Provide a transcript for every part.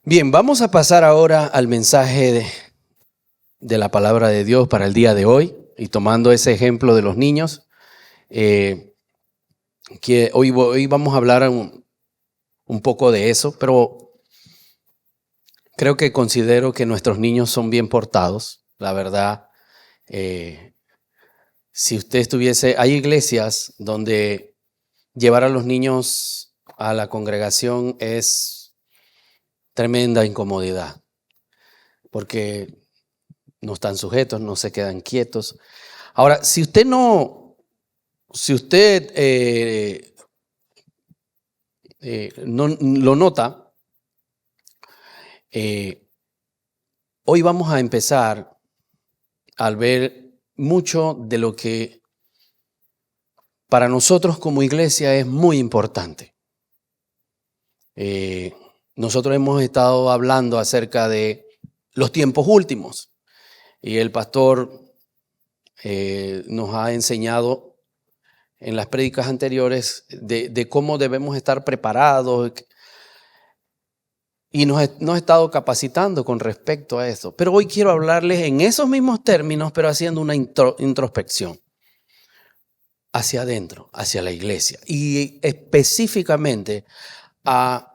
Bien, vamos a pasar ahora al mensaje de la palabra de Dios para el día de hoy. Y tomando ese ejemplo de los niños, que hoy vamos a hablar un poco de eso, pero considero que nuestros niños son bien portados. La verdad, si usted hay iglesias donde llevar a los niños a la congregación es tremenda incomodidad, porque no están sujetos, no se quedan quietos. Ahora, si usted no lo nota, hoy vamos a empezar a ver mucho de lo que para nosotros como iglesia es muy importante. Nosotros hemos estado hablando acerca de los tiempos últimos y el pastor nos ha enseñado en las prédicas anteriores de cómo debemos estar preparados y nos ha estado capacitando con respecto a eso. Pero hoy quiero hablarles en esos mismos términos, pero haciendo una introspección hacia adentro, hacia la iglesia y específicamente a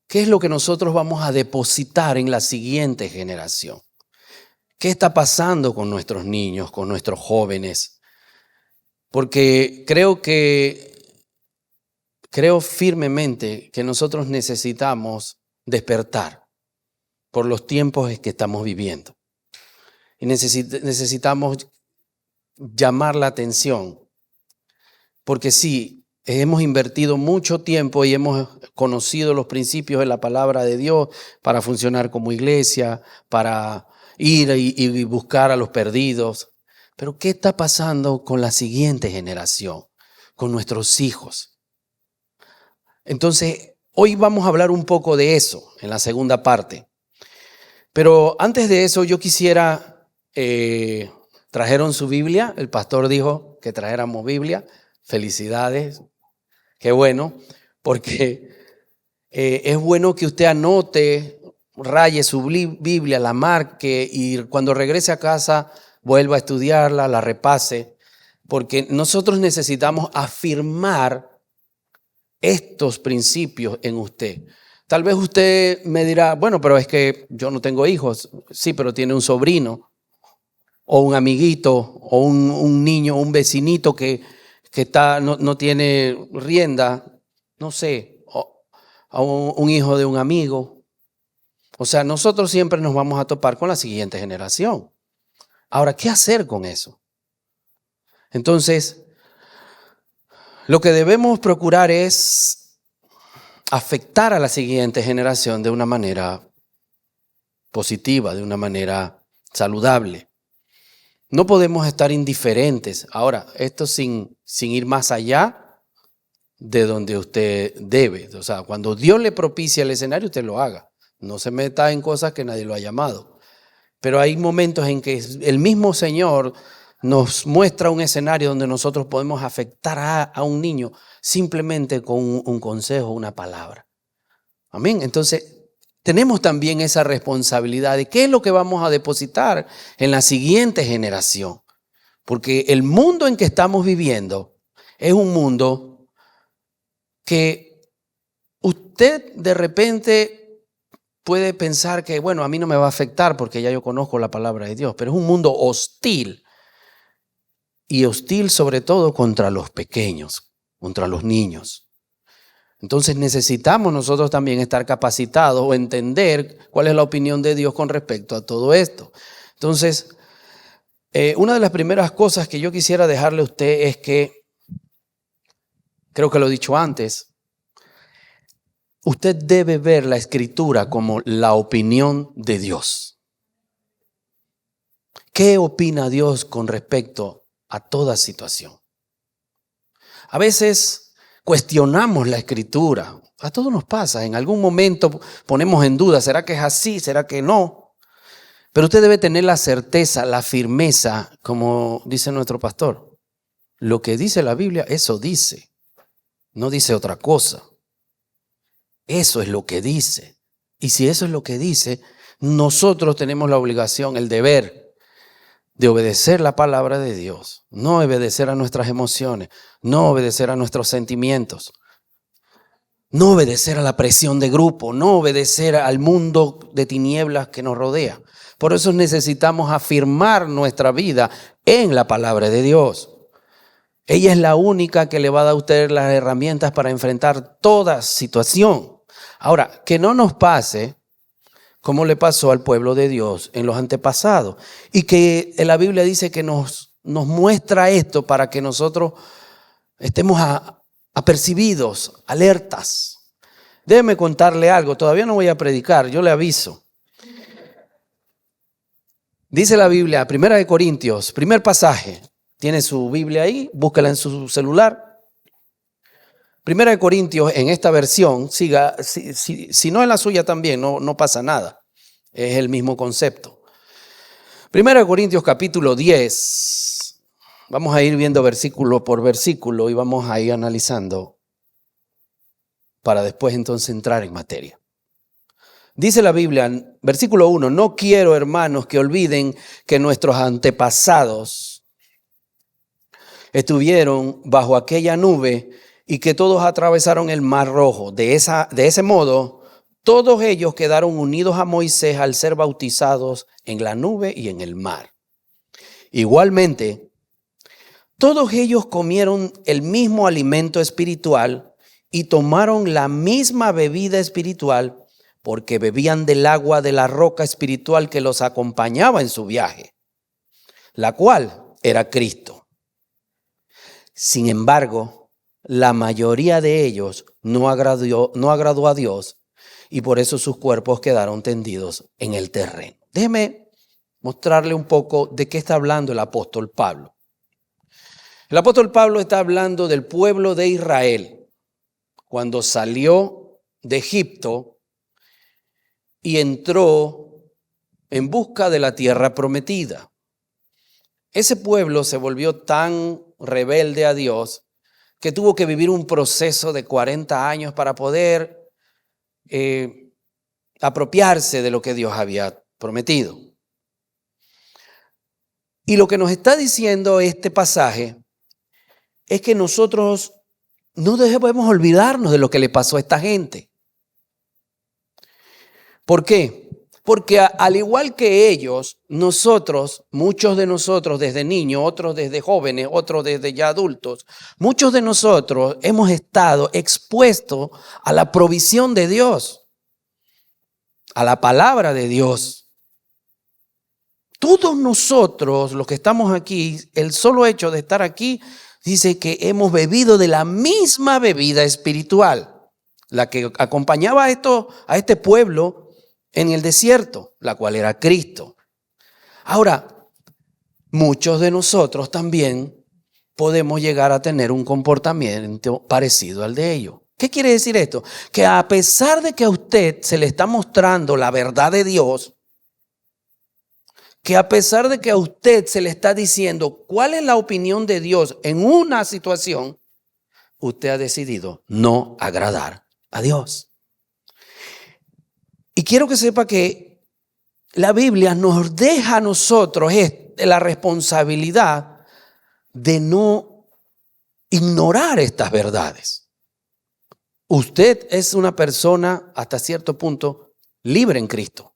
qué es lo que nosotros vamos a depositar en la siguiente generación. ¿Qué está pasando con nuestros niños, con nuestros jóvenes? Porque creo firmemente que nosotros necesitamos despertar por los tiempos que estamos viviendo. Y necesitamos llamar la atención. Porque sí, hemos invertido mucho tiempo y hemos conocido los principios de la palabra de Dios para funcionar como iglesia, para ir y buscar a los perdidos. Pero ¿qué está pasando con la siguiente generación, con nuestros hijos? Entonces, hoy vamos a hablar un poco de eso en la segunda parte. Pero antes de eso, yo quisiera, trajeron su Biblia, el pastor dijo que trajéramos Biblia. Felicidades, qué bueno, porque es bueno que usted anote, raye su Biblia, la marque y cuando regrese a casa vuelva a estudiarla, la repase, porque nosotros necesitamos afirmar estos principios en usted. Tal vez usted me dirá, bueno, pero es que yo no tengo hijos. Sí, pero tiene un sobrino o un amiguito o un niño, un vecinito que no tiene rienda, no sé, o un hijo de un amigo. O sea, nosotros siempre nos vamos a topar con la siguiente generación. Ahora, ¿qué hacer con eso? Entonces, lo que debemos procurar es afectar a la siguiente generación de una manera positiva, de una manera saludable. No podemos estar indiferentes. Ahora, esto sin ir más allá de donde usted debe. O sea, cuando Dios le propicia el escenario, usted lo haga. No se meta en cosas que nadie lo ha llamado. Pero hay momentos en que el mismo Señor nos muestra un escenario donde nosotros podemos afectar a un niño simplemente con un consejo, una palabra. Amén. Entonces, tenemos también esa responsabilidad de qué es lo que vamos a depositar en la siguiente generación. Porque el mundo en que estamos viviendo es un mundo que usted de repente puede pensar que, bueno, a mí no me va a afectar porque ya yo conozco la palabra de Dios, pero es un mundo hostil. Y hostil sobre todo contra los pequeños, contra los niños. Entonces necesitamos nosotros también estar capacitados o entender cuál es la opinión de Dios con respecto a todo esto. Entonces, una de las primeras cosas que yo quisiera dejarle a usted es que, creo que lo he dicho antes, usted debe ver la Escritura como la opinión de Dios. ¿Qué opina Dios con respecto a toda situación? A veces cuestionamos la Escritura. A todos nos pasa. En algún momento ponemos en duda, ¿será que es así? ¿Será que no? Pero usted debe tener la certeza, la firmeza, como dice nuestro pastor. Lo que dice la Biblia, eso dice. No dice otra cosa. Eso es lo que dice. Y si eso es lo que dice, nosotros tenemos la obligación, el deber de obedecer la palabra de Dios, no obedecer a nuestras emociones, no obedecer a nuestros sentimientos, no obedecer a la presión de grupo, no obedecer al mundo de tinieblas que nos rodea. Por eso necesitamos afirmar nuestra vida en la palabra de Dios. Ella es la única que le va a dar a usted las herramientas para enfrentar toda situación. Ahora, que no nos pase como le pasó al pueblo de Dios en los antepasados. Y que la Biblia dice que nos muestra esto para que nosotros estemos apercibidos, alertas. Déjeme contarle algo, todavía no voy a predicar, yo le aviso. Dice la Biblia, 1 Corintios, primer pasaje. ¿Tiene su Biblia ahí? Búscala en su celular. 1 Corintios, en esta versión, siga, si no en la suya también, no pasa nada. Es el mismo concepto. 1 Corintios capítulo 10. Vamos a ir viendo versículo por versículo y vamos a ir analizando para después entonces entrar en materia. Dice la Biblia, versículo 1, no quiero, hermanos, que olviden que nuestros antepasados estuvieron bajo aquella nube y que todos atravesaron el Mar Rojo. De ese modo, todos ellos quedaron unidos a Moisés al ser bautizados en la nube y en el mar. Igualmente, todos ellos comieron el mismo alimento espiritual y tomaron la misma bebida espiritual porque bebían del agua de la roca espiritual que los acompañaba en su viaje, la cual era Cristo. Sin embargo, la mayoría de ellos no agradó a Dios y por eso sus cuerpos quedaron tendidos en el terreno. Déjeme mostrarle un poco de qué está hablando el apóstol Pablo. El apóstol Pablo está hablando del pueblo de Israel cuando salió de Egipto y entró en busca de la tierra prometida. Ese pueblo se volvió tan rebelde a Dios que tuvo que vivir un proceso de 40 años para poder apropiarse de lo que Dios había prometido. Y lo que nos está diciendo este pasaje es que nosotros no debemos olvidarnos de lo que le pasó a esta gente. ¿Por qué? Porque al igual que ellos, nosotros, muchos de nosotros desde niños, otros desde jóvenes, otros desde ya adultos, muchos de nosotros hemos estado expuestos a la provisión de Dios, a la palabra de Dios. Todos nosotros, los que estamos aquí, el solo hecho de estar aquí, dice que hemos bebido de la misma bebida espiritual, la que acompañaba a este pueblo en el desierto, la cual era Cristo. Ahora, muchos de nosotros también podemos llegar a tener un comportamiento parecido al de ellos. ¿Qué quiere decir esto? Que a pesar de que a usted se le está mostrando la verdad de Dios, que a pesar de que a usted se le está diciendo cuál es la opinión de Dios en una situación, usted ha decidido no agradar a Dios. Y quiero que sepa que la Biblia nos deja a nosotros la responsabilidad de no ignorar estas verdades. Usted es una persona hasta cierto punto libre en Cristo.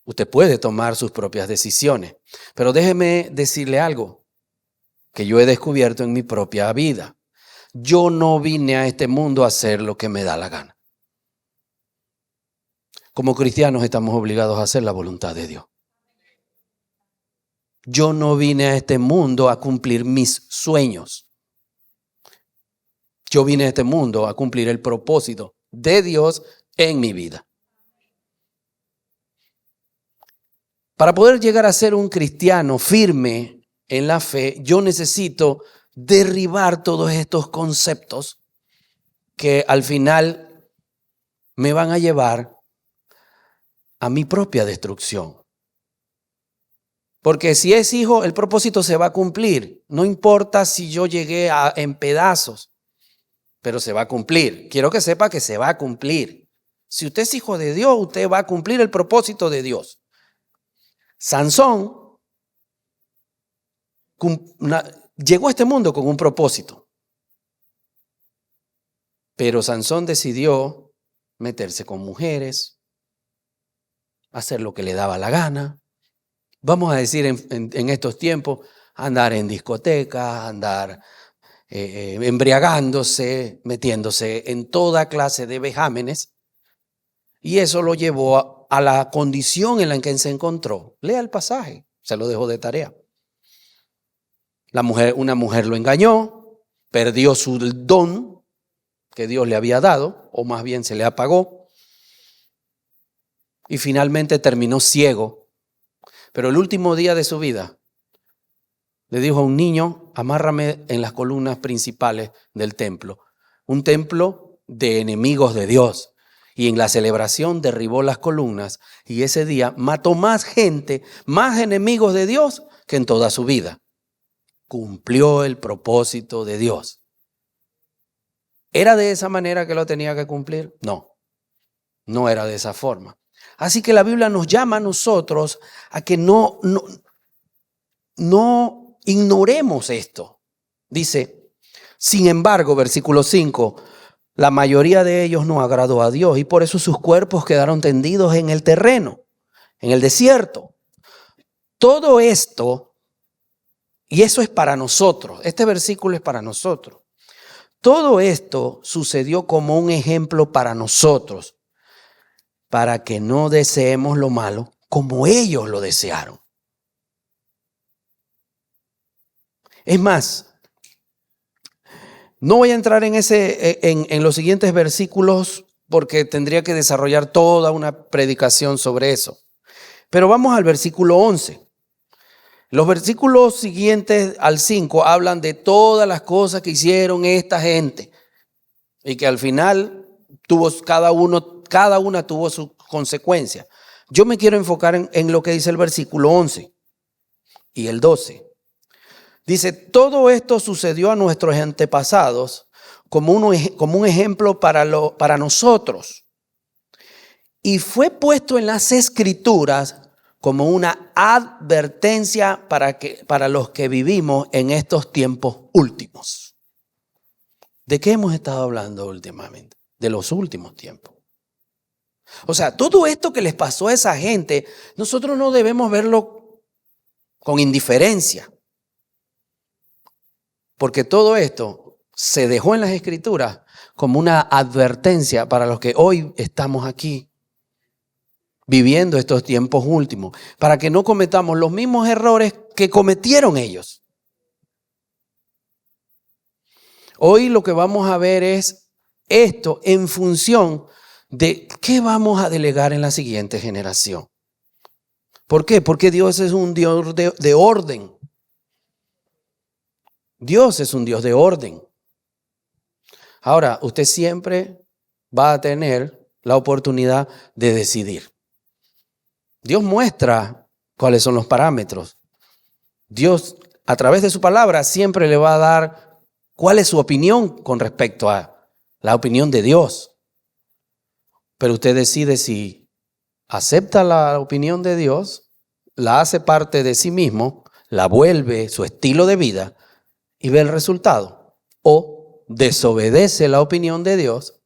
Usted puede tomar sus propias decisiones, pero déjeme decirle algo que yo he descubierto en mi propia vida. Yo no vine a este mundo a hacer lo que me da la gana. Como cristianos estamos obligados a hacer la voluntad de Dios. Yo no vine a este mundo a cumplir mis sueños. Yo vine a este mundo a cumplir el propósito de Dios en mi vida. Para poder llegar a ser un cristiano firme en la fe, yo necesito derribar todos estos conceptos que al final me van a llevar a mi propia destrucción. Porque si es hijo, el propósito se va a cumplir. No importa si yo llegué en pedazos, pero se va a cumplir. Quiero que sepa que se va a cumplir. Si usted es hijo de Dios, usted va a cumplir el propósito de Dios. Sansón llegó a este mundo con un propósito. Pero Sansón decidió meterse con mujeres, hacer lo que le daba la gana. Vamos a decir en estos tiempos, andar en discotecas, andar embriagándose, metiéndose en toda clase de vejámenes. Y eso lo llevó a la condición en la que se encontró. Lea el pasaje, se lo dejo de tarea. Una mujer lo engañó, perdió su don que Dios le había dado, o más bien se le apagó, y finalmente terminó ciego. Pero el último día de su vida le dijo a un niño: amárrame en las columnas principales del templo, un templo de enemigos de Dios. Y en la celebración derribó las columnas y ese día mató más gente, más enemigos de Dios que en toda su vida. Cumplió el propósito de Dios. ¿Era de esa manera que lo tenía que cumplir? No, no era de esa forma. Así que la Biblia nos llama a nosotros a que no ignoremos esto. Dice, sin embargo, versículo 5, la mayoría de ellos no agradó a Dios y por eso sus cuerpos quedaron tendidos en el terreno, en el desierto. Todo esto, y eso es para nosotros, este versículo es para nosotros. Todo esto sucedió como un ejemplo para nosotros, para que no deseemos lo malo como ellos lo desearon. Es más, no voy a entrar en los siguientes versículos porque tendría que desarrollar toda una predicación sobre eso. Pero vamos al versículo 11. Los versículos siguientes al 5 hablan de todas las cosas que hicieron esta gente y que al final cada una tuvo su consecuencia. Yo me quiero enfocar en lo que dice el versículo 11 y el 12. Dice, todo esto sucedió a nuestros antepasados como un ejemplo para nosotros. Y fue puesto en las Escrituras como una advertencia para los que vivimos en estos tiempos últimos. ¿De qué hemos estado hablando últimamente? De los últimos tiempos. O sea, todo esto que les pasó a esa gente, nosotros no debemos verlo con indiferencia. Porque todo esto se dejó en las Escrituras como una advertencia para los que hoy estamos aquí viviendo estos tiempos últimos, para que no cometamos los mismos errores que cometieron ellos. Hoy lo que vamos a ver es esto en función de qué vamos a delegar en la siguiente generación. ¿Por qué? Porque Dios es un Dios de orden. Dios es un Dios de orden. Ahora, usted siempre va a tener la oportunidad de decidir. Dios muestra cuáles son los parámetros. Dios, a través de su palabra, siempre le va a dar cuál es su opinión con respecto a la opinión de Dios. Pero usted decide si acepta la opinión de Dios, la hace parte de sí mismo, la vuelve su estilo de vida y ve el resultado. O desobedece la opinión de Dios,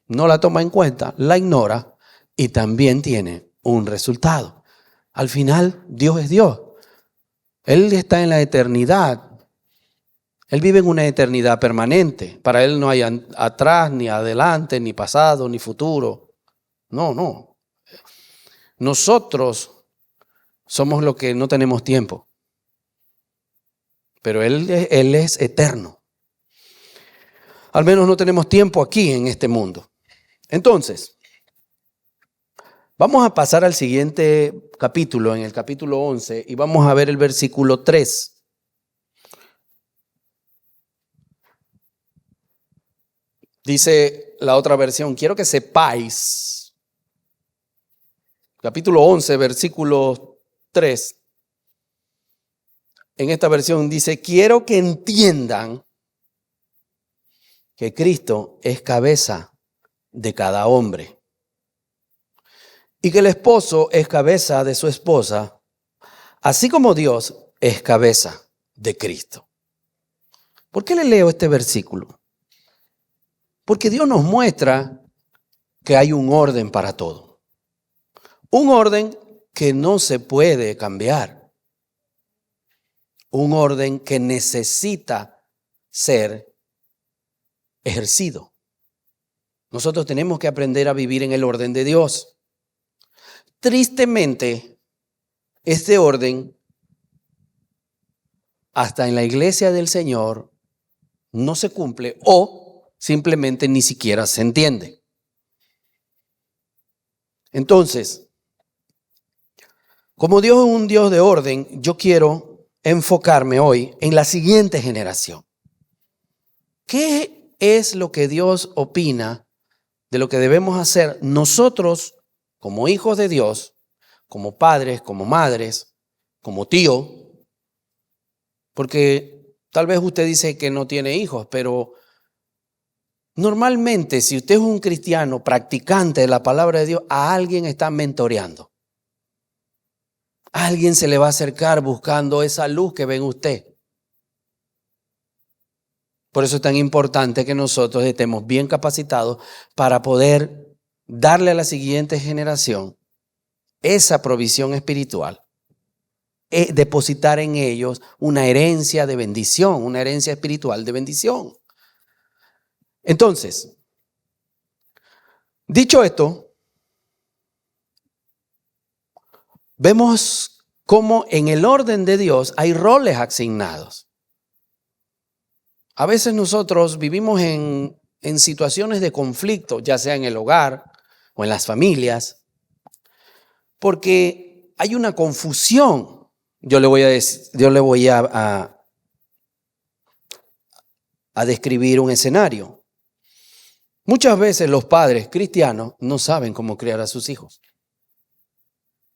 no la toma en cuenta, la ignora y también tiene un resultado. Al final, Dios es Dios. Él está en la eternidad. Él vive en una eternidad permanente. Para Él no hay atrás, ni adelante, ni pasado, ni futuro. No. Nosotros somos los que no tenemos tiempo. Pero Él es eterno. Al menos no tenemos tiempo aquí en este mundo. Entonces, vamos a pasar al siguiente capítulo, en el capítulo 11, y vamos a ver el versículo 3. Dice la otra versión, quiero que sepáis, capítulo 11, versículo 3. En esta versión dice, quiero que entiendan que Cristo es cabeza de cada hombre. y que el esposo es cabeza de su esposa, así como Dios es cabeza de Cristo. ¿Por qué le leo este versículo? Porque Dios nos muestra que hay un orden para todo. Un orden que no se puede cambiar. Un orden que necesita ser ejercido. Nosotros tenemos que aprender a vivir en el orden de Dios. Tristemente, este orden, hasta en la iglesia del Señor, no se cumple o simplemente ni siquiera se entiende. Entonces, como Dios es un Dios de orden, yo quiero enfocarme hoy en la siguiente generación. ¿Qué es lo que Dios opina de lo que debemos hacer nosotros como hijos de Dios, como padres, como madres, como tío? Porque tal vez usted dice que no tiene hijos, pero normalmente si usted es un cristiano practicante de la palabra de Dios, a alguien está mentoreando. A alguien se le va a acercar buscando esa luz que ve en usted. Por eso es tan importante que nosotros estemos bien capacitados para poder darle a la siguiente generación esa provisión espiritual. Depositar en ellos una herencia de bendición, una herencia espiritual de bendición. Entonces, dicho esto, vemos cómo en el orden de Dios hay roles asignados. A veces nosotros vivimos en situaciones de conflicto, ya sea en el hogar o en las familias, porque hay una confusión. Yo le voy a describir un escenario. Muchas veces los padres cristianos no saben cómo criar a sus hijos.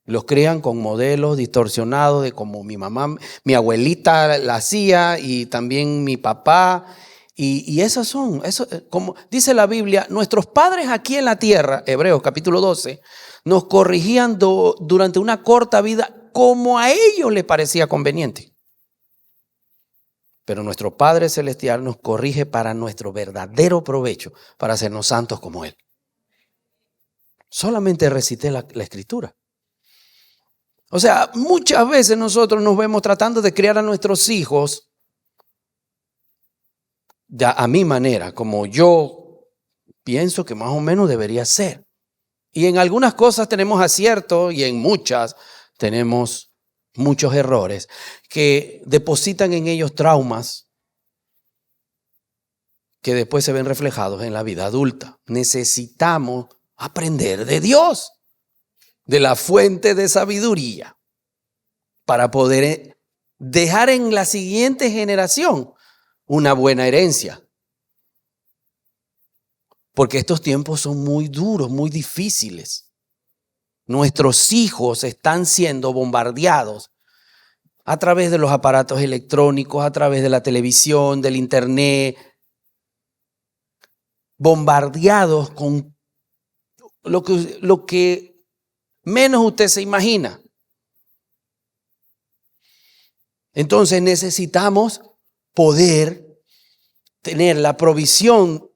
Los crían con modelos distorsionados de como mi mamá, mi abuelita la hacía y también mi papá. Y esas son, como dice la Biblia, nuestros padres aquí en la tierra, Hebreos capítulo 12, nos corrigían durante una corta vida como a ellos les parecía conveniente. Pero nuestro Padre Celestial nos corrige para nuestro verdadero provecho, para hacernos santos como Él. Solamente recité la Escritura. O sea, muchas veces nosotros nos vemos tratando de criar a nuestros hijos ya a mi manera, como yo pienso que más o menos debería ser. Y en algunas cosas tenemos acierto y en muchas tenemos muchos errores que depositan en ellos traumas que después se ven reflejados en la vida adulta. Necesitamos aprender de Dios, de la fuente de sabiduría, para poder dejar en la siguiente generación una buena herencia. Porque estos tiempos son muy duros, muy difíciles. Nuestros hijos están siendo bombardeados a través de los aparatos electrónicos, a través de la televisión, del internet, bombardeados con lo que menos usted se imagina. Entonces necesitamos poder tener la provisión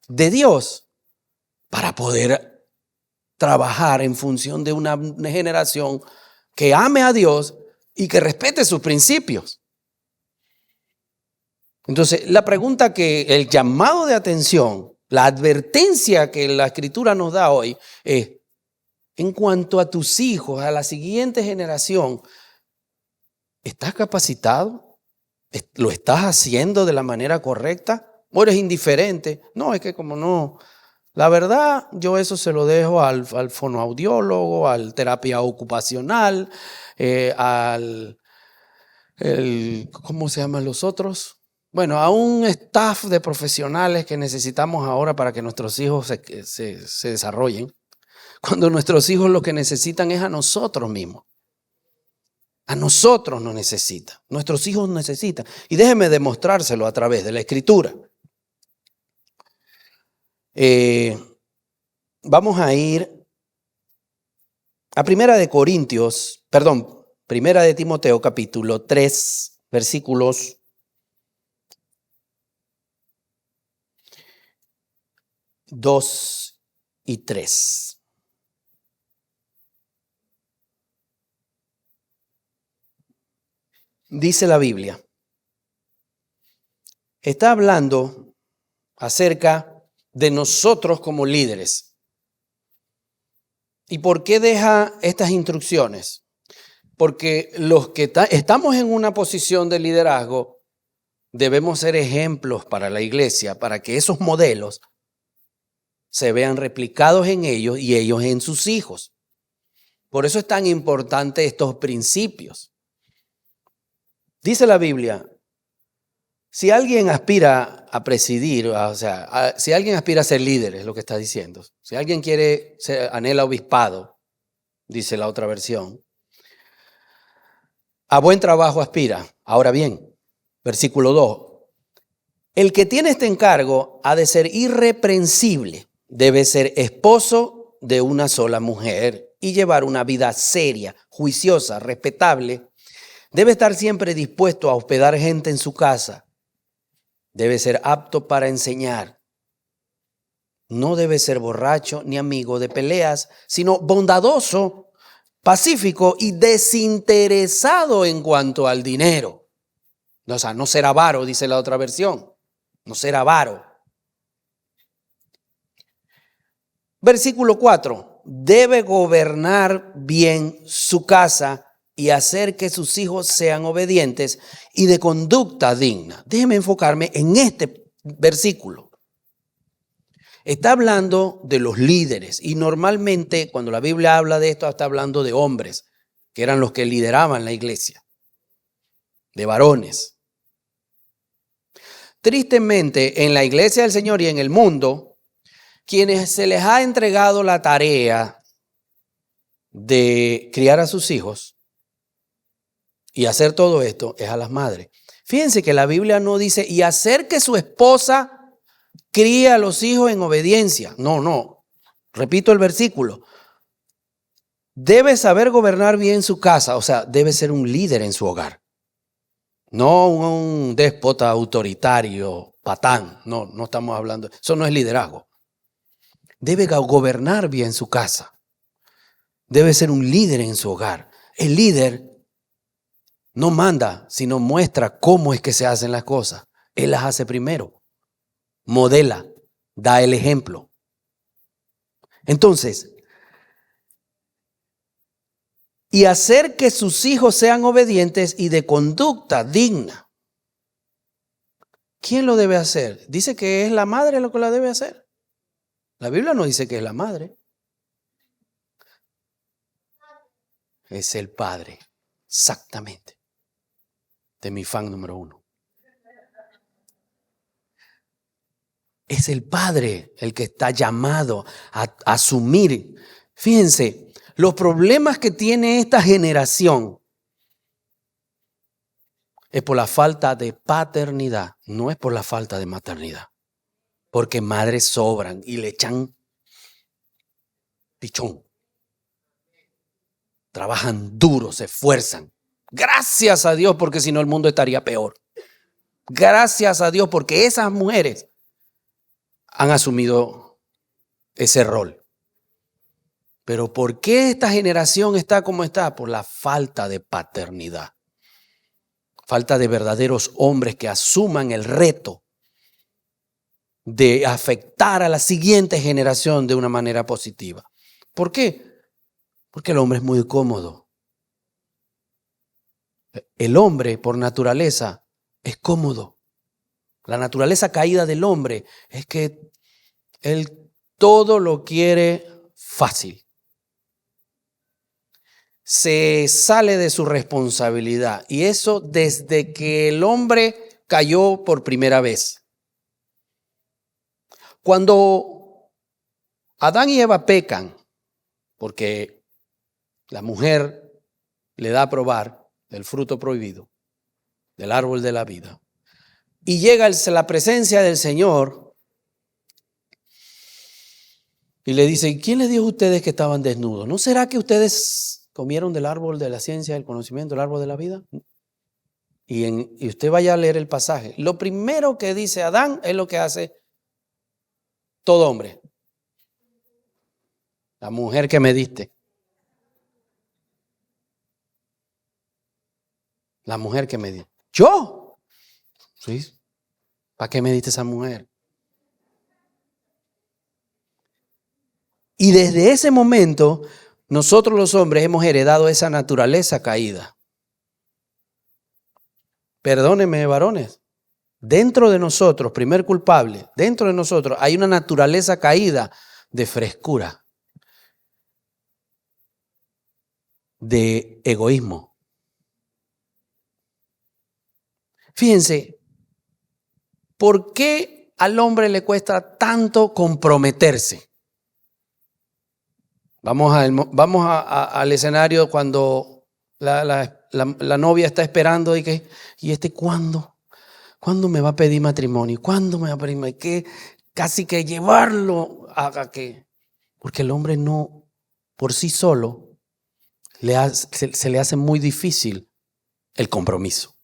de Dios para poder trabajar en función de una generación que ame a Dios y que respete sus principios. Entonces, la pregunta el llamado de atención, la advertencia que la Escritura nos da hoy es, en cuanto a tus hijos, a la siguiente generación, ¿estás capacitado? ¿Lo estás haciendo de la manera correcta? ¿O eres indiferente? No, es que como no. La verdad, yo eso se lo dejo al fonoaudiólogo, al terapia ocupacional, ¿cómo se llaman los otros? Bueno, a un staff de profesionales que necesitamos ahora para que nuestros hijos se desarrollen. Cuando nuestros hijos lo que necesitan es a nosotros mismos. A nosotros nos necesitan. Nuestros hijos necesitan. Y déjeme demostrárselo a través de la Escritura. Vamos a ir A Primera de Timoteo, capítulo 3, versículos 2 y 3. Dice la Biblia, está hablando acerca de nosotros como líderes. ¿Y por qué deja estas instrucciones? Porque los que estamos en una posición de liderazgo debemos ser ejemplos para la iglesia, para que esos modelos se vean replicados en ellos y ellos en sus hijos. Por eso es tan importante estos principios. Dice la Biblia, si alguien aspira a presidir, si alguien aspira a ser líder, es lo que está diciendo. Si alguien anhela obispado, dice la otra versión, a buen trabajo aspira. Ahora bien, versículo 2, el que tiene este encargo ha de ser irreprensible, debe ser esposo de una sola mujer y llevar una vida seria, juiciosa, respetable. Debe estar siempre dispuesto a hospedar gente en su casa. Debe ser apto para enseñar. No debe ser borracho ni amigo de peleas, sino bondadoso, pacífico y desinteresado en cuanto al dinero. O sea, no ser avaro, dice la otra versión. No ser avaro. Versículo 4. Debe gobernar bien su casa y hacer que sus hijos sean obedientes y de conducta digna. Déjeme enfocarme en este versículo. Está hablando de los líderes y normalmente cuando la Biblia habla de esto está hablando de hombres, que eran los que lideraban la iglesia, de varones. Tristemente, en la iglesia del Señor y en el mundo, quienes se les ha entregado la tarea de criar a sus hijos y hacer todo esto es a las madres. Fíjense que la Biblia no dice y hacer que su esposa críe a los hijos en obediencia. No. Repito el versículo. Debe saber gobernar bien su casa, o sea, debe ser un líder en su hogar. No un déspota autoritario, patán. No estamos hablando. Eso no es liderazgo. Debe gobernar bien su casa. Debe ser un líder en su hogar. El líder no manda, sino muestra cómo es que se hacen las cosas. Él las hace primero. Modela, da el ejemplo. Entonces, y hacer que sus hijos sean obedientes y de conducta digna. ¿Quién lo debe hacer? Dice que es la madre lo que la debe hacer. La Biblia no dice que es la madre. Es el padre, exactamente. De mi fan número 1. Es el padre el que está llamado a asumir. Fíjense, los problemas que tiene esta generación es por la falta de paternidad, no es por la falta de maternidad. Porque madres sobran y le echan pichón. Trabajan duro, se esfuerzan. Gracias a Dios, porque si no el mundo estaría peor. Gracias a Dios, porque esas mujeres han asumido ese rol. Pero ¿por qué esta generación está como está? Por la falta de paternidad. Falta de verdaderos hombres que asuman el reto de afectar a la siguiente generación de una manera positiva. ¿Por qué? Porque el hombre es muy cómodo. El hombre, por naturaleza, es cómodo. La naturaleza caída del hombre es que él todo lo quiere fácil. Se sale de su responsabilidad. Y eso desde que el hombre cayó por primera vez. Cuando Adán y Eva pecan, porque la mujer le da a probar del fruto prohibido, del árbol de la vida, y llega la presencia del Señor, Y le dice, ¿quién les dijo a ustedes que estaban desnudos? ¿No será que ustedes comieron del árbol de la ciencia, del conocimiento, del árbol de la vida? Y usted vaya a leer el pasaje. Lo primero que dice Adán es lo que hace todo hombre. La mujer que me diste. La mujer que me diste. ¿Yo? ¿Sí? ¿Para qué me diste esa mujer? Y desde ese momento, nosotros los hombres hemos heredado esa naturaleza caída. Perdónenme, varones. Dentro de nosotros, primer culpable, dentro de nosotros hay una naturaleza caída de frescura, de egoísmo. Fíjense, ¿por qué al hombre le cuesta tanto comprometerse? Vamos al escenario cuando la novia está esperando y ¿cuándo me va a pedir matrimonio? ¿Cuándo me va a pedir matrimonio? Que casi que llevarlo a que, porque el hombre no, por sí solo, se le hace muy difícil el compromiso,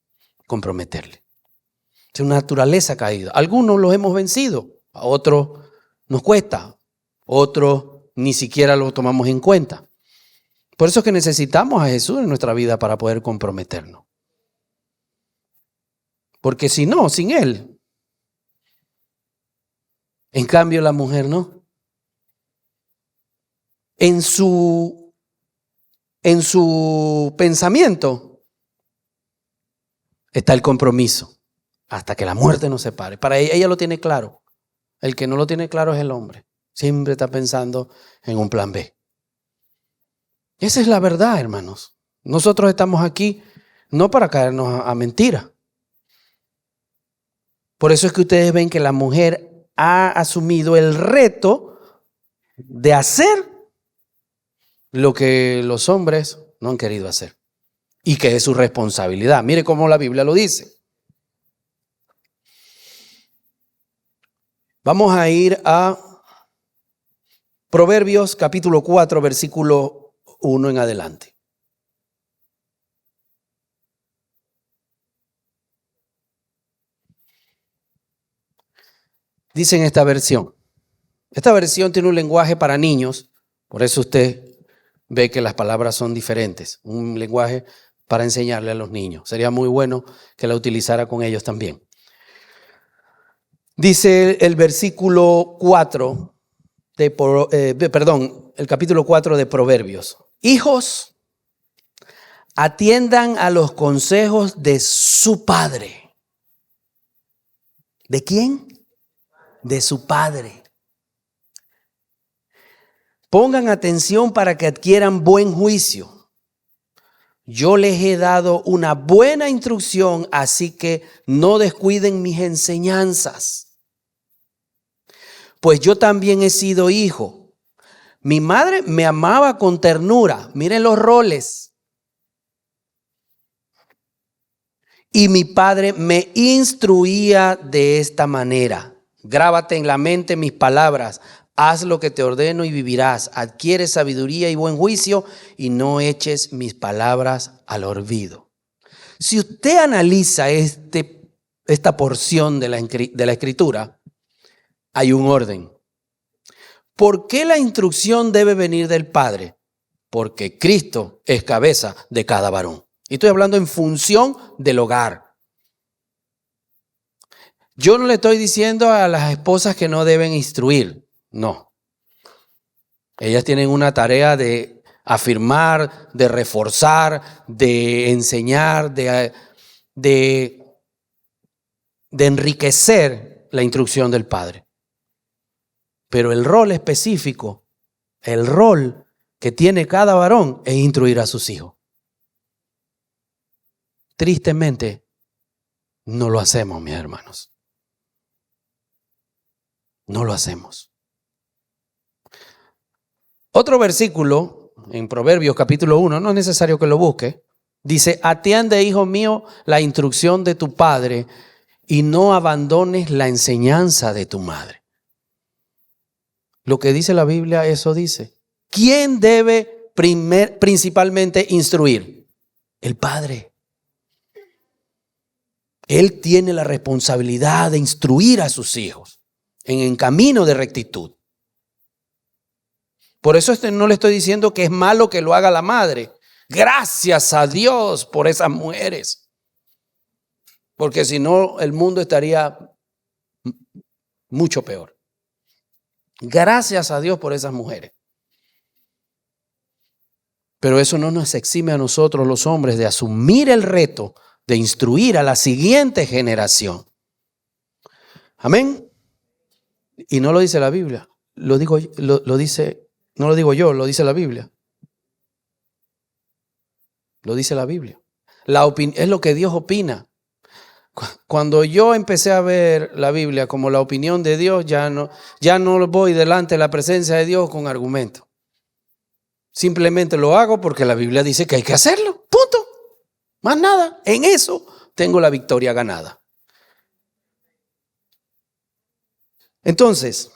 comprometerle. Es una naturaleza caída. Algunos los hemos vencido, a otros nos cuesta, otros ni siquiera lo tomamos en cuenta. Por eso es que necesitamos a Jesús en nuestra vida para poder comprometernos. Porque si no, sin Él. En cambio, la mujer no. En su pensamiento está el compromiso. Hasta que la muerte nos separe. Para ella lo tiene claro. El que no lo tiene claro es el hombre. Siempre está pensando en un plan B. Esa es la verdad, hermanos. Nosotros estamos aquí no para caernos a mentira. Por eso es que ustedes ven que la mujer ha asumido el reto de hacer lo que los hombres no han querido hacer. Y que es su responsabilidad. Mire cómo la Biblia lo dice. Vamos a ir a Proverbios capítulo 4, versículo 1 en adelante. Dice en esta versión. Esta versión tiene un lenguaje para niños, por eso usted ve que las palabras son diferentes. Un lenguaje para enseñarle a los niños. Sería muy bueno que la utilizara con ellos también. Dice el versículo 4 el capítulo 4 de Proverbios. Hijos, atiendan a los consejos de su padre. ¿De quién? De su padre. Pongan atención para que adquieran buen juicio. Yo les he dado una buena instrucción, así que no descuiden mis enseñanzas. Pues yo también he sido hijo. Mi madre me amaba con ternura. Miren los roles. Y mi padre me instruía de esta manera. Grábate en la mente mis palabras. Haz lo que te ordeno y vivirás. Adquiere sabiduría y buen juicio y no eches mis palabras al olvido. Si usted analiza esta porción de la Escritura, hay un orden. ¿Por qué la instrucción debe venir del Padre? Porque Cristo es cabeza de cada varón. Y estoy hablando en función del hogar. Yo no le estoy diciendo a las esposas que no deben instruir. No. Ellas tienen una tarea de afirmar, de reforzar, de enseñar, de enriquecer la instrucción del Padre. Pero el rol específico, el rol que tiene cada varón es instruir a sus hijos. Tristemente, no lo hacemos, mis hermanos. No lo hacemos. Otro versículo en Proverbios capítulo 1, no es necesario que lo busque, dice: atiende, hijo mío, la instrucción de tu padre y no abandones la enseñanza de tu madre. Lo que dice la Biblia, eso dice. ¿Quién debe principalmente instruir? El padre. Él tiene la responsabilidad de instruir a sus hijos en el camino de rectitud. Por eso no le estoy diciendo que es malo que lo haga la madre. Gracias a Dios por esas mujeres. Porque si no, el mundo estaría mucho peor. Gracias a Dios por esas mujeres. Pero eso no nos exime a nosotros los hombres de asumir el reto de instruir a la siguiente generación. Amén. Y no lo dice la Biblia, lo dice, no lo digo yo, lo dice la Biblia. Lo dice la Biblia. Es lo que Dios opina. Cuando yo empecé a ver la Biblia como la opinión de Dios, ya no voy delante de la presencia de Dios con argumentos. Simplemente lo hago porque la Biblia dice que hay que hacerlo. Punto. Más nada. En eso tengo la victoria ganada. Entonces,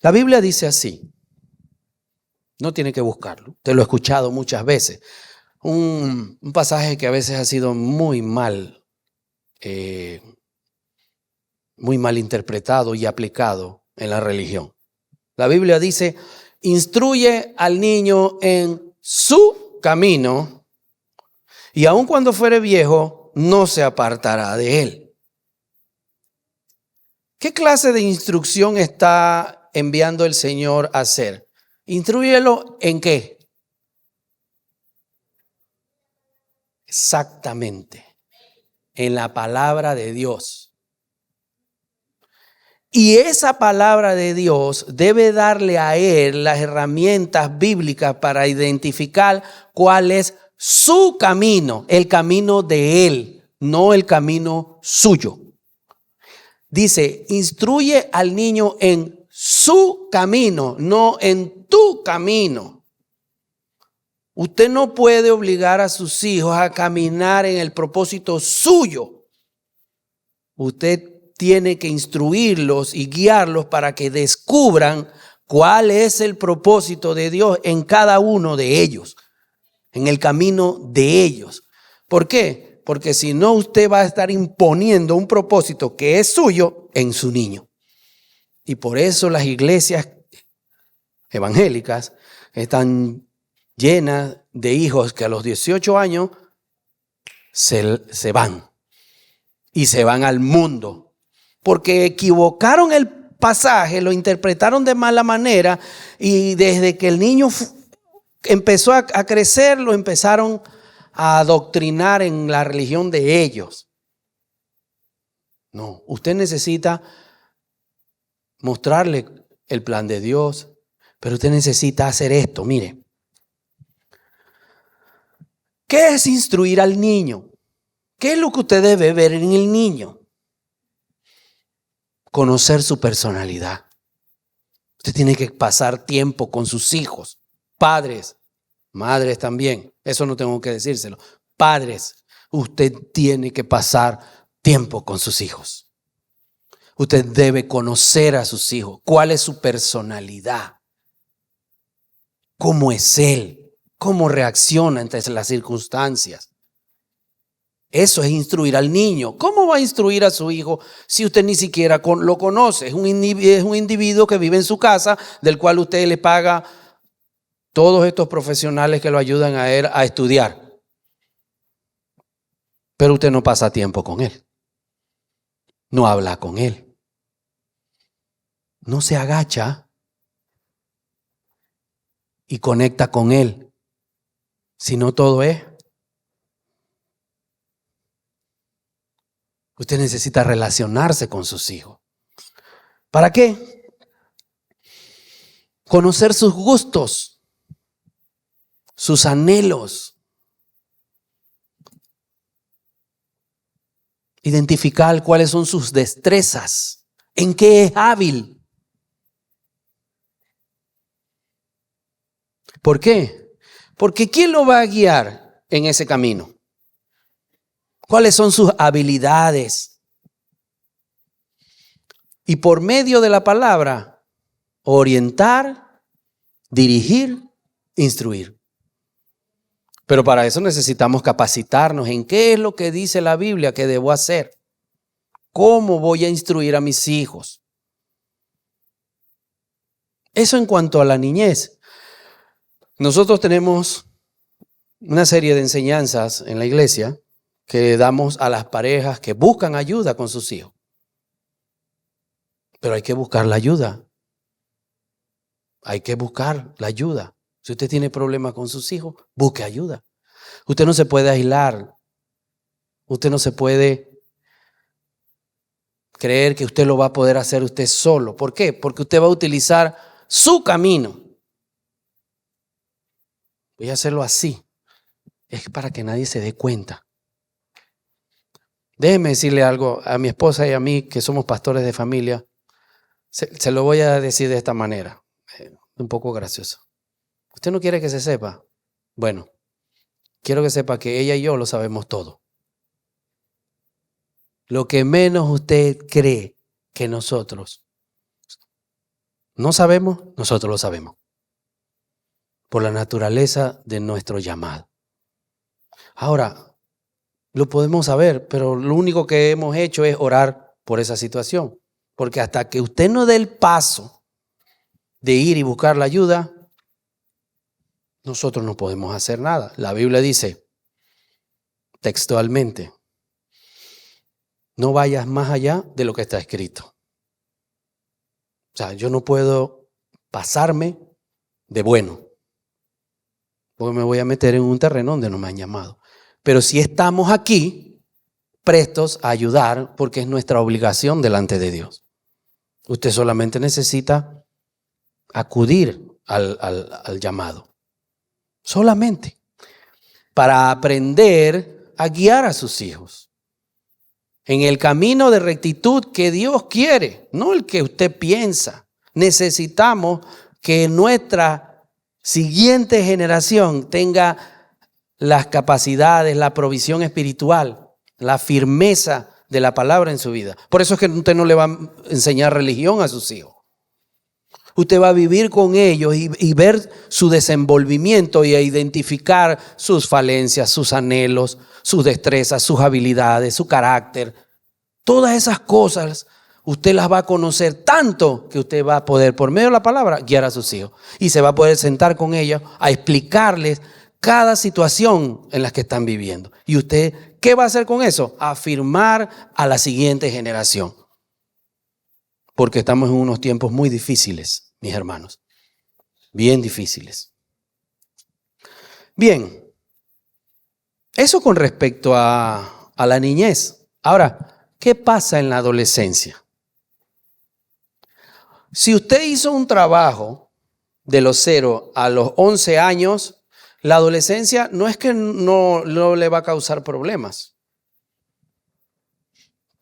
la Biblia dice así. No tiene que buscarlo. Te lo he escuchado muchas veces. Un pasaje que a veces ha sido muy mal interpretado y aplicado en la religión. La Biblia dice, instruye al niño en su camino y aun cuando fuere viejo, no se apartará de él. ¿Qué clase de instrucción está enviando el Señor a hacer? Instrúyelo en qué. Exactamente. En la palabra de Dios. Y esa palabra de Dios debe darle a él las herramientas bíblicas para identificar cuál es su camino, el camino de él, no el camino suyo. Dice, instruye al niño en su camino, no en tu camino. Usted no puede obligar a sus hijos a caminar en el propósito suyo. Usted tiene que instruirlos y guiarlos para que descubran cuál es el propósito de Dios en cada uno de ellos, en el camino de ellos. ¿Por qué? Porque si no, usted va a estar imponiendo un propósito que es suyo en su niño. Y por eso las iglesias evangélicas están llenas de hijos que a los 18 años se van y se van al mundo. Porque equivocaron el pasaje, lo interpretaron de mala manera y desde que el niño empezó a crecer, lo empezaron a adoctrinar en la religión de ellos. No, usted necesita mostrarle el plan de Dios, pero usted necesita hacer esto, mire. ¿Qué es instruir al niño? ¿Qué es lo que usted debe ver en el niño? Conocer su personalidad. Usted tiene que pasar tiempo con sus hijos, padres, madres también. Eso no tengo que decírselo. Padres, usted tiene que pasar tiempo con sus hijos. Usted debe conocer a sus hijos. ¿Cuál es su personalidad? ¿Cómo es él? ¿Cómo reacciona ante las circunstancias? Eso es instruir al niño. ¿Cómo va a instruir a su hijo si usted ni siquiera lo conoce? Es un individuo que vive en su casa, del cual usted le paga todos estos profesionales que lo ayudan a él a estudiar. Pero usted no pasa tiempo con él. No habla con él. No se agacha y conecta con él. Sino todo es. Usted necesita relacionarse con sus hijos. ¿Para qué? Conocer sus gustos, sus anhelos. Identificar cuáles son sus destrezas, en qué es hábil. ¿Por qué? Porque ¿quién lo va a guiar en ese camino? ¿Cuáles son sus habilidades? y por medio de la palabra orientar, dirigir, instruir. Pero para eso necesitamos capacitarnos en qué es lo que dice la Biblia que debo hacer. ¿Cómo voy a instruir a mis hijos? Eso en cuanto a la niñez. Nosotros tenemos una serie de enseñanzas en la iglesia que damos a las parejas que buscan ayuda con sus hijos. Pero hay que buscar la ayuda. Hay que buscar la ayuda. Si usted tiene problemas con sus hijos, busque ayuda. Usted no se puede aislar. Usted no se puede creer que usted lo va a poder hacer usted solo. ¿Por qué? Porque usted va a utilizar su camino. Voy a hacerlo así. Es para que nadie se dé cuenta. Déjeme decirle algo a mi esposa y a mí, que somos pastores de familia. Se lo voy a decir de esta manera, un poco gracioso. ¿Usted no quiere que se sepa? Bueno, quiero que sepa que ella y yo lo sabemos todo. Lo que menos usted cree que nosotros no sabemos, nosotros lo sabemos. Por la naturaleza de nuestro llamado. Ahora, lo podemos saber, pero lo único que hemos hecho es orar por esa situación. Porque hasta que usted no dé el paso de ir y buscar la ayuda, nosotros no podemos hacer nada. La Biblia dice textualmente, no vayas más allá de lo que está escrito. O sea, yo no puedo pasarme de bueno, porque me voy a meter en un terreno donde no me han llamado. Pero si estamos aquí, prestos a ayudar, porque es nuestra obligación delante de Dios. Usted solamente necesita acudir al llamado. Solamente. Para aprender a guiar a sus hijos. En el camino de rectitud que Dios quiere, no el que usted piensa. Necesitamos que nuestra siguiente generación tenga las capacidades, la provisión espiritual, la firmeza de la palabra en su vida. Por eso es que usted no le va a enseñar religión a sus hijos. Usted va a vivir con ellos y ver su desenvolvimiento y a identificar sus falencias, sus anhelos, sus destrezas, sus habilidades, su carácter. Todas esas cosas usted las va a conocer tanto que usted va a poder, por medio de la palabra, guiar a sus hijos. Y se va a poder sentar con ellos a explicarles cada situación en la que están viviendo. ¿Y usted qué va a hacer con eso? Afirmar a la siguiente generación. Porque estamos en unos tiempos muy difíciles, mis hermanos. Bien difíciles. Bien. Eso con respecto a la niñez. Ahora, ¿qué pasa en la adolescencia? Si usted hizo un trabajo de los 0 a los 11 años, la adolescencia no es que no le va a causar problemas,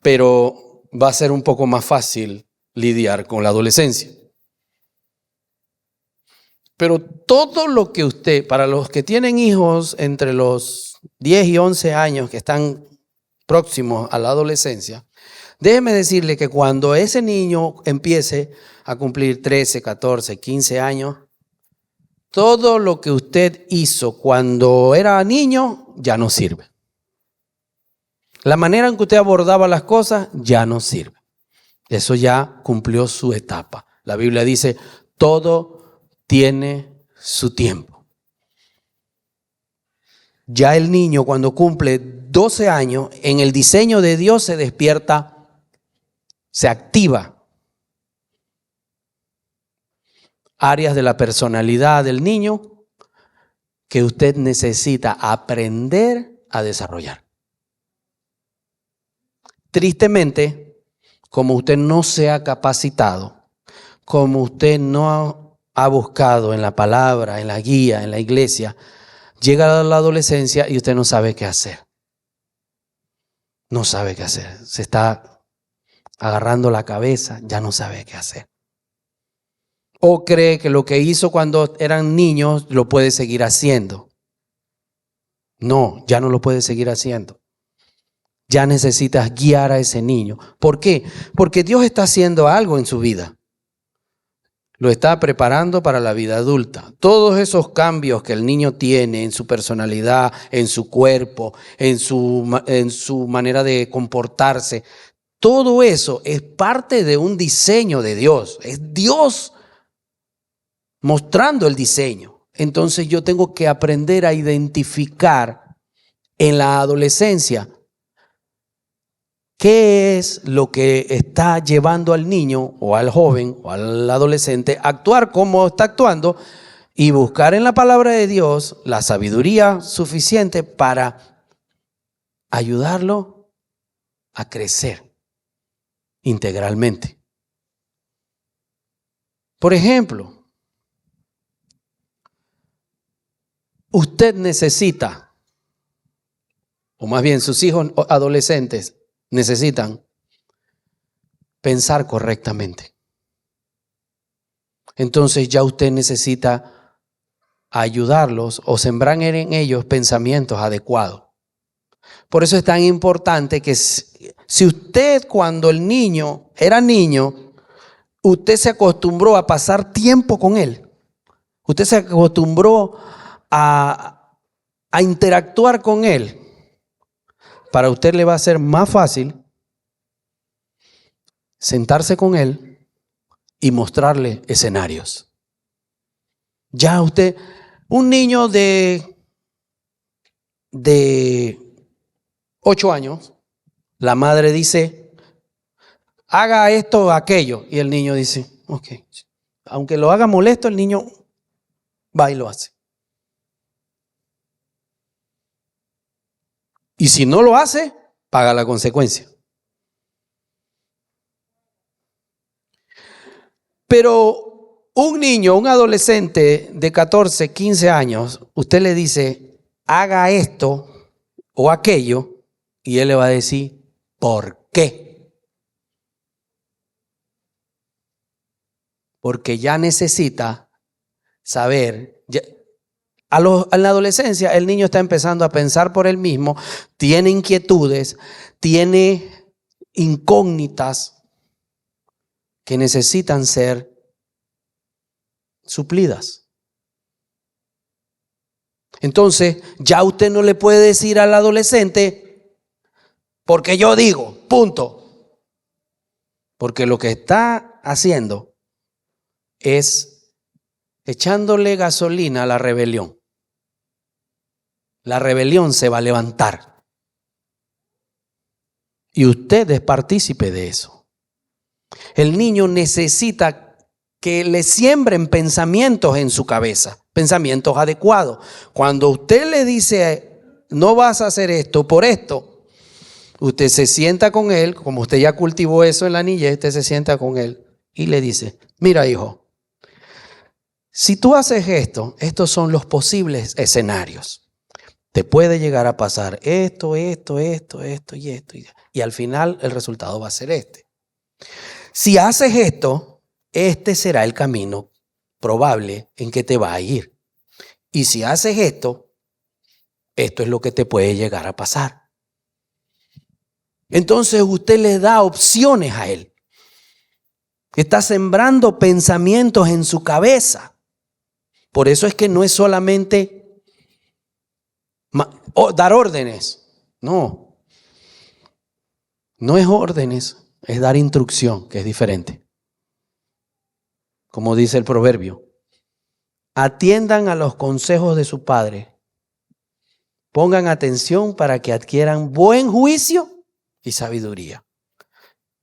pero va a ser un poco más fácil lidiar con la adolescencia. Pero todo lo que usted, para los que tienen hijos entre los 10 y 11 años que están próximos a la adolescencia, déjeme decirle que cuando ese niño empiece a cumplir 13, 14, 15 años, todo lo que usted hizo cuando era niño ya no sirve. La manera en que usted abordaba las cosas ya no sirve. Eso ya cumplió su etapa. La Biblia dice, todo tiene su tiempo. Ya el niño cuando cumple 12 años, en el diseño de Dios se despierta, se activa áreas de la personalidad del niño que usted necesita aprender a desarrollar. Tristemente, como usted no se ha capacitado, como usted no ha buscado en la palabra, en la guía, en la iglesia, llega a la adolescencia y usted no sabe qué hacer. No sabe qué hacer. Se está agarrando la cabeza, ya no sabe qué hacer. O cree que lo que hizo cuando eran niños lo puede seguir haciendo. No, ya no lo puede seguir haciendo. ya necesitas guiar a ese niño. ¿Por qué? Porque Dios está haciendo algo en su vida. Lo está preparando para la vida adulta. Todos esos cambios que el niño tiene en su personalidad, en su cuerpo, en su manera de comportarse, todo eso es parte de un diseño de Dios. Es Dios mostrando el diseño. Entonces yo tengo que aprender a identificar en la adolescencia qué es lo que está llevando al niño o al joven o al adolescente a actuar como está actuando y buscar en la palabra de Dios la sabiduría suficiente para ayudarlo a crecer integralmente. Por ejemplo, usted necesita, o más bien sus hijos adolescentes necesitan pensar correctamente. Entonces ya usted necesita ayudarlos o sembrar en ellos pensamientos adecuados. Por eso es tan importante que si usted cuando el niño era niño, usted se acostumbró a pasar tiempo con él. Usted se acostumbró a interactuar con él. Para usted le va a ser más fácil sentarse con él y mostrarle escenarios. Ya usted, un niño de 8 años, la madre dice, haga esto o aquello. Y el niño dice, ok. Aunque lo haga molesto, el niño va y lo hace. Y si no lo hace, paga la consecuencia. Pero un niño, un adolescente de 14, 15 años, usted le dice, haga esto o aquello, y él le va a decir, ¿por qué? Porque ya necesita saber. En la adolescencia el niño está empezando a pensar por él mismo, tiene inquietudes, tiene incógnitas que necesitan ser suplidas. Entonces ya usted no le puede decir al adolescente, porque yo digo, punto. Porque lo que está haciendo es echándole gasolina a la rebelión. La rebelión se va a levantar. Y usted es partícipe de eso. El niño necesita que le siembren pensamientos en su cabeza, pensamientos adecuados. Cuando usted le dice, no vas a hacer esto por esto, usted se sienta con él, como usted ya cultivó eso en la niñez, usted se sienta con él y le dice, mira hijo, si tú haces esto, estos son los posibles escenarios. Te puede llegar a pasar esto y esto. Y al final el resultado va a ser este. Si haces esto, este será el camino probable en que te va a ir. Y si haces esto, esto es lo que te puede llegar a pasar. Entonces usted le da opciones a él. Está sembrando pensamientos en su cabeza. Por eso es que no es solamente dar órdenes. No es órdenes, es dar instrucción, que es diferente. Como dice el proverbio, atiendan a los consejos de su padre. Pongan atención para que adquieran buen juicio y sabiduría.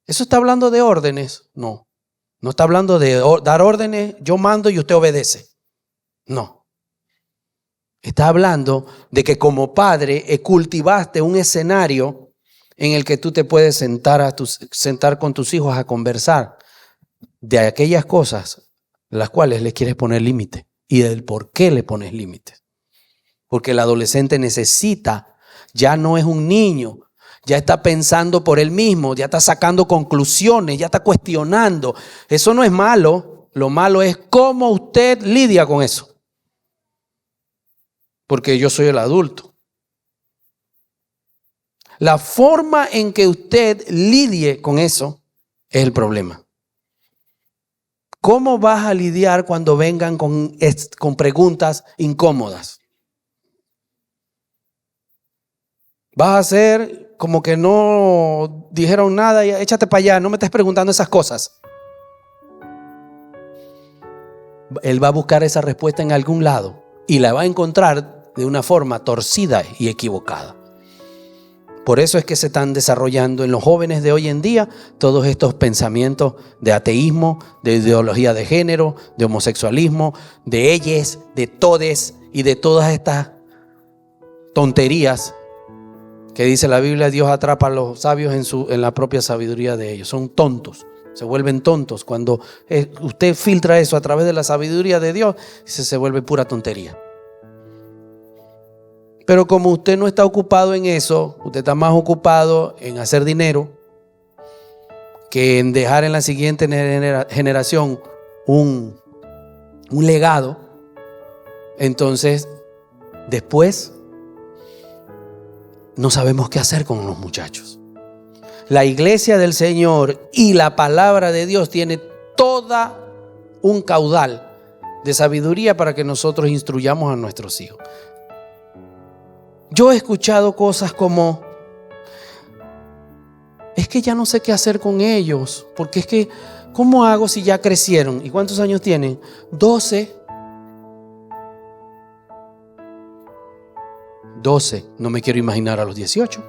¿Eso está hablando de órdenes? No está hablando de dar órdenes, yo mando y usted obedece. No. Está hablando de que como padre cultivaste un escenario en el que tú te puedes sentar con tus hijos a conversar de aquellas cosas las cuales les quieres poner límite y del por qué le pones límites. Porque el adolescente necesita, ya no es un niño, ya está pensando por él mismo, ya está sacando conclusiones, ya está cuestionando. Eso no es malo, lo malo es cómo usted lidia con eso. Porque yo soy el adulto. La forma en que usted lidie con eso es el problema. ¿Cómo vas a lidiar cuando vengan con preguntas incómodas? ¿Vas a hacer como que no dijeron nada y échate para allá, no me estés preguntando esas cosas? Él va a buscar esa respuesta en algún lado y la va a encontrar de una forma torcida y equivocada. Por eso es que se están desarrollando en los jóvenes de hoy en día todos estos pensamientos de ateísmo, de ideología de género, de homosexualismo, de ellos, de todes y de todas estas tonterías que dice la Biblia. Dios atrapa a los sabios en la propia sabiduría de ellos. Son tontos, se vuelven tontos. Cuando usted filtra eso a través de la sabiduría de Dios, se vuelve pura tontería. Pero como usted no está ocupado en eso, usted está más ocupado en hacer dinero que en dejar en la siguiente generación un legado. Entonces, después no sabemos qué hacer con los muchachos. La iglesia del Señor y la palabra de Dios tiene toda un caudal de sabiduría para que nosotros instruyamos a nuestros hijos. Yo he escuchado cosas como: es que ya no sé qué hacer con ellos, porque es que, ¿cómo hago si ya crecieron? ¿Y cuántos años tienen? 12. No me quiero imaginar a los 18.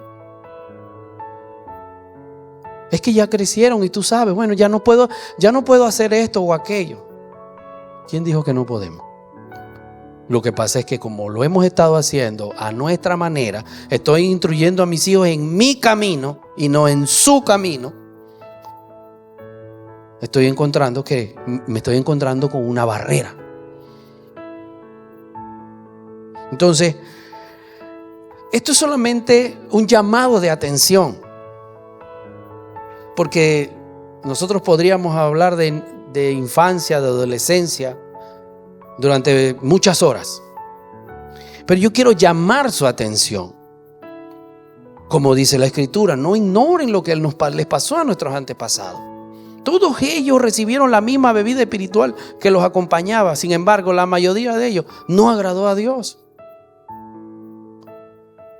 Es que ya crecieron y tú sabes, bueno, ya no puedo hacer esto o aquello. ¿Quién dijo que no podemos? Lo que pasa es que como lo hemos estado haciendo a nuestra manera, estoy instruyendo a mis hijos en mi camino y no en su camino. Me estoy encontrando con una barrera. Entonces, esto es solamente un llamado de atención, porque nosotros podríamos hablar de infancia, de adolescencia durante muchas horas, pero yo quiero llamar su atención. Como dice la Escritura, no ignoren lo que les pasó a nuestros antepasados. Todos ellos recibieron la misma bebida espiritual que los acompañaba. Sin embargo, la mayoría de ellos no agradó a Dios.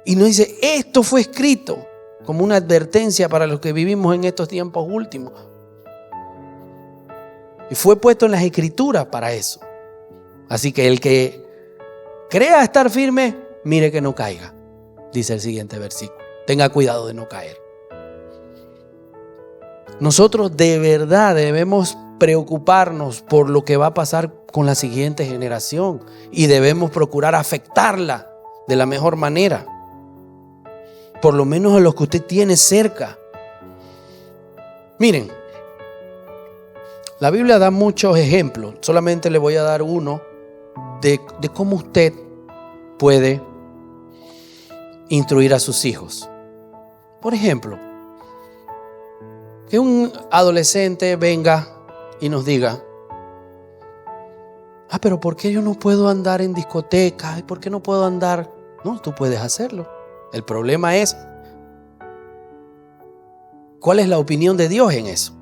Y nos dice, esto fue escrito como una advertencia para los que vivimos en estos tiempos últimos. Y fue puesto en las Escrituras para eso. Así que el que crea estar firme, mire que no caiga, dice el siguiente versículo. Tenga cuidado de no caer. Nosotros de verdad debemos preocuparnos por lo que va a pasar con la siguiente generación y debemos procurar afectarla de la mejor manera. Por lo menos a los que usted tiene cerca. Miren, la Biblia da muchos ejemplos. Solamente le voy a dar uno de cómo usted puede instruir a sus hijos. Por ejemplo, que un adolescente venga y nos diga: pero ¿por qué yo no puedo andar en discotecas? ¿Por qué no puedo andar? No, tú puedes hacerlo. El problema es, ¿cuál es la opinión de Dios en eso?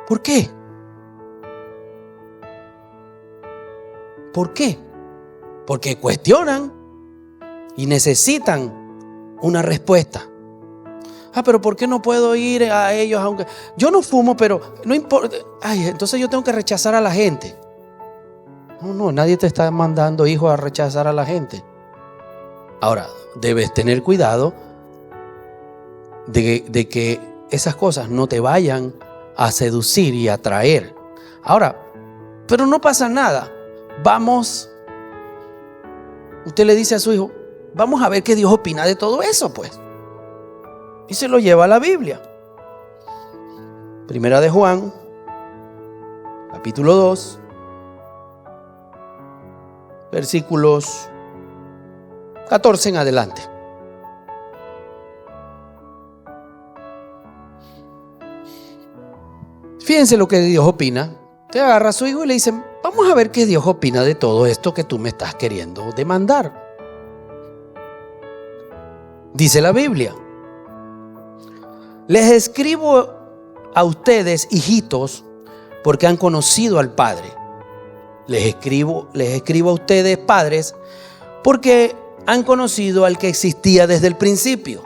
¿Por qué? ¿Por qué? Porque cuestionan y necesitan una respuesta. Pero ¿por qué no puedo ir a ellos? Aunque yo no fumo, pero no importa. Entonces yo tengo que rechazar a la gente. No, nadie te está mandando, hijo, a rechazar a la gente. Ahora, debes tener cuidado de que esas cosas no te vayan a seducir y atraer. Ahora, pero no pasa nada. Vamos, usted le dice a su hijo, vamos a ver qué Dios opina de todo eso, pues. Y se lo lleva a la Biblia. Primera de Juan, capítulo 2, versículos 14 en adelante. Fíjense lo que Dios opina. Te agarra a su hijo y le dice, vamos a ver qué Dios opina de todo esto que tú me estás queriendo demandar. Dice la Biblia: les escribo a ustedes, hijitos, porque han conocido al Padre. Les escribo a ustedes, padres, porque han conocido al que existía desde el principio.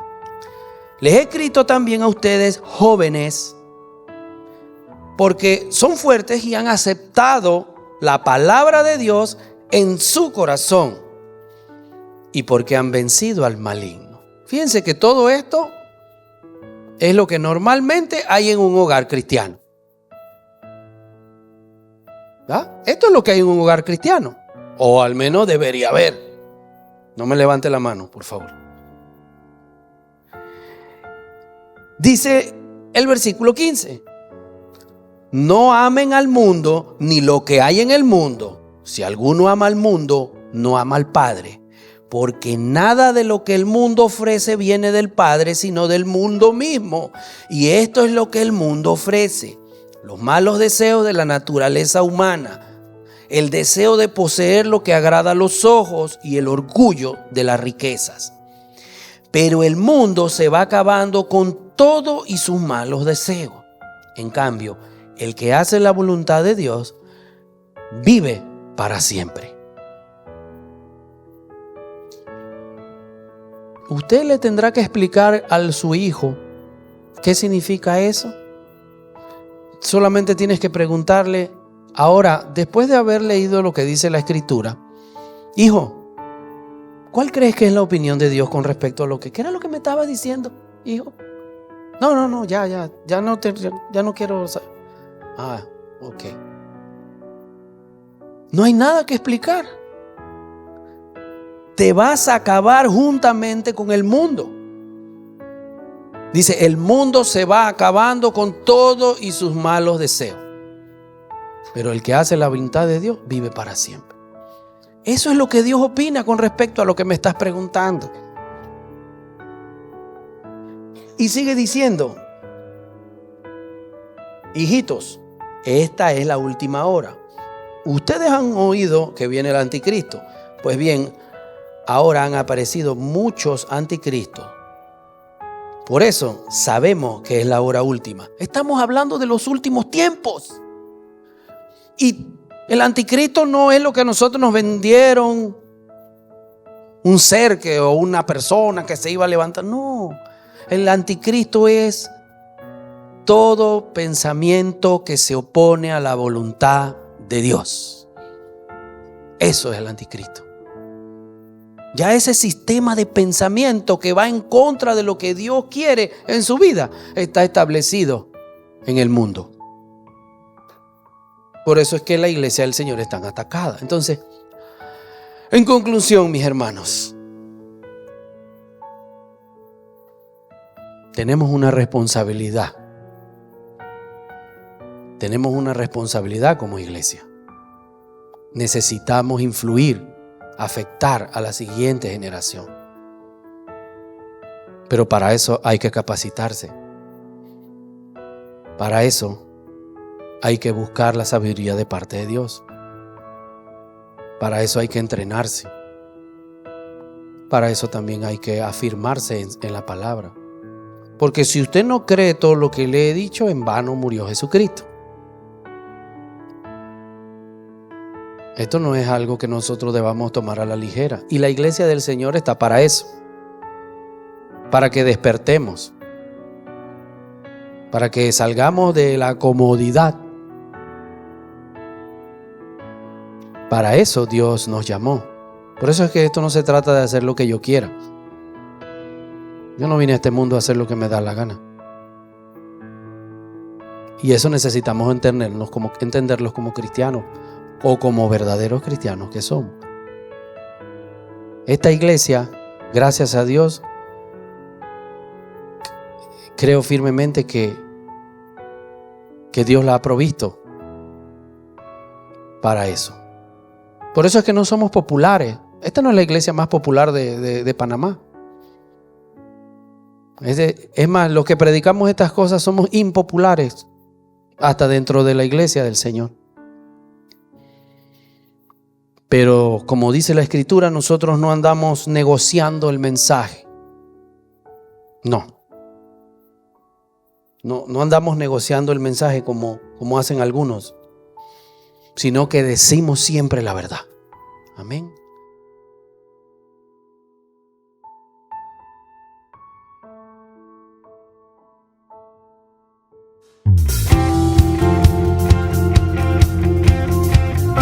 Les he escrito también a ustedes, jóvenes, porque son fuertes y han aceptado la palabra de Dios en su corazón, y porque han vencido al maligno. Fíjense que todo esto es lo que normalmente hay en un hogar cristiano. ¿Ah? Esto es lo que hay en un hogar cristiano, o al menos debería haber. No me levante la mano, por favor. Dice el versículo 15: no amen al mundo ni lo que hay en el mundo. Si alguno ama al mundo, no ama al Padre, porque nada de lo que el mundo ofrece viene del Padre, sino del mundo mismo. Y esto es lo que el mundo ofrece: los malos deseos de la naturaleza humana, el deseo de poseer lo que agrada a los ojos y el orgullo de las riquezas. Pero el mundo se va acabando con todo y sus malos deseos. En cambio, el que hace la voluntad de Dios vive para siempre. Usted le tendrá que explicar a su hijo qué significa eso. Solamente tienes que preguntarle: ahora, después de haber leído lo que dice la Escritura, hijo, ¿cuál crees que es la opinión de Dios con respecto a ¿qué era lo que me estaba diciendo, hijo? No, ya no quiero. Ah, ok. No hay nada que explicar. Te vas a acabar juntamente con el mundo. Dice: el mundo se va acabando con todo y sus malos deseos, pero el que hace la voluntad de Dios vive para siempre. Eso es lo que Dios opina con respecto a lo que me estás preguntando. Y sigue diciendo: hijitos, esta es la última hora. Ustedes han oído que viene el anticristo. Pues bien, ahora han aparecido muchos anticristos. Por eso sabemos que es la hora última. Estamos hablando de los últimos tiempos. Y el anticristo no es lo que a nosotros nos vendieron, un ser o una persona que se iba a levantar. No, el anticristo es todo pensamiento que se opone a la voluntad de Dios. Eso es el anticristo. Ya ese sistema de pensamiento que va en contra de lo que Dios quiere en su vida está establecido en el mundo. Por eso es que la iglesia del Señor es tan atacada. Entonces, en conclusión, mis hermanos, tenemos una responsabilidad. Tenemos una responsabilidad como iglesia. Necesitamos influir, afectar a la siguiente generación. Pero para eso hay que capacitarse. Para eso hay que buscar la sabiduría de parte de Dios. Para eso hay que entrenarse. Para eso también hay que afirmarse en la palabra. Porque si usted no cree todo lo que le he dicho, en vano murió Jesucristo. Esto no es algo que nosotros debamos tomar a la ligera. Y la iglesia del Señor está para eso. Para que despertemos. Para que salgamos de la comodidad. Para eso Dios nos llamó. Por eso es que esto no se trata de hacer lo que yo quiera. Yo no vine a este mundo a hacer lo que me da la gana. Y eso necesitamos entenderlos como cristianos. O como verdaderos cristianos que somos. Esta iglesia, gracias a Dios, creo firmemente que Dios la ha provisto para eso. Por eso es que no somos populares. Esta no es la iglesia más popular de Panamá. Es más, los que predicamos estas cosas somos impopulares hasta dentro de la iglesia del Señor. Pero como dice la Escritura, nosotros no andamos negociando el mensaje. No andamos negociando el mensaje como hacen algunos, sino que decimos siempre la verdad. Amén.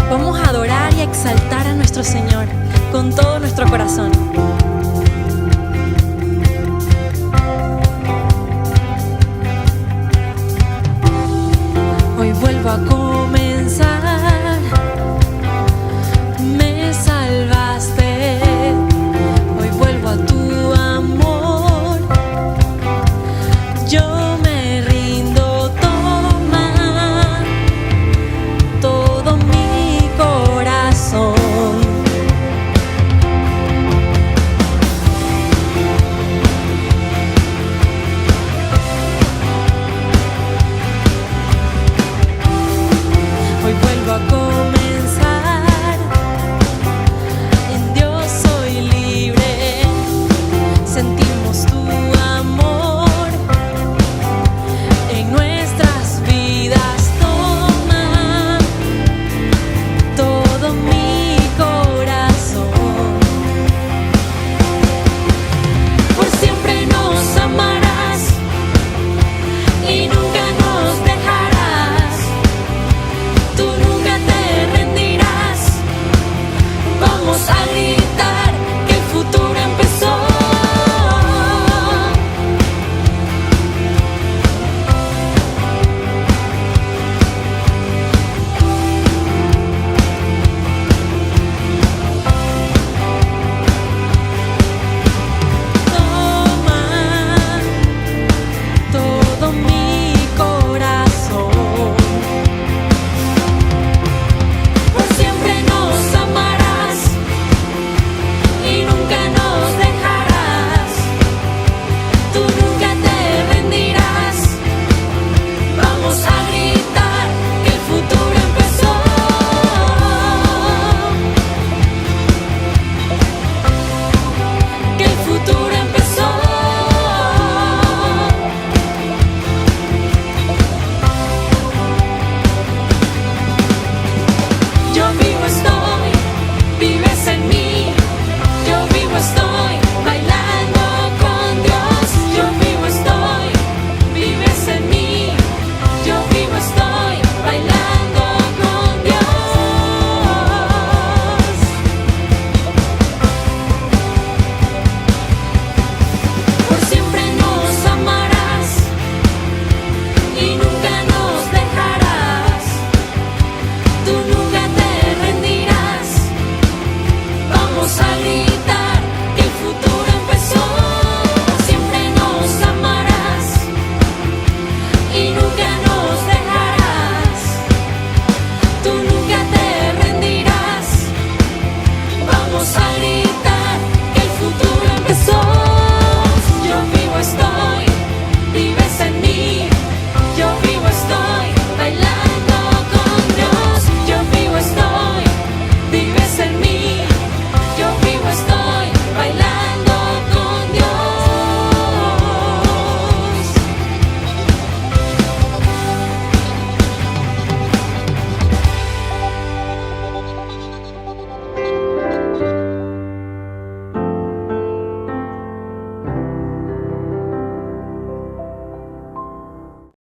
Vamos a adorar y exaltar a nuestro Señor con todo nuestro corazón.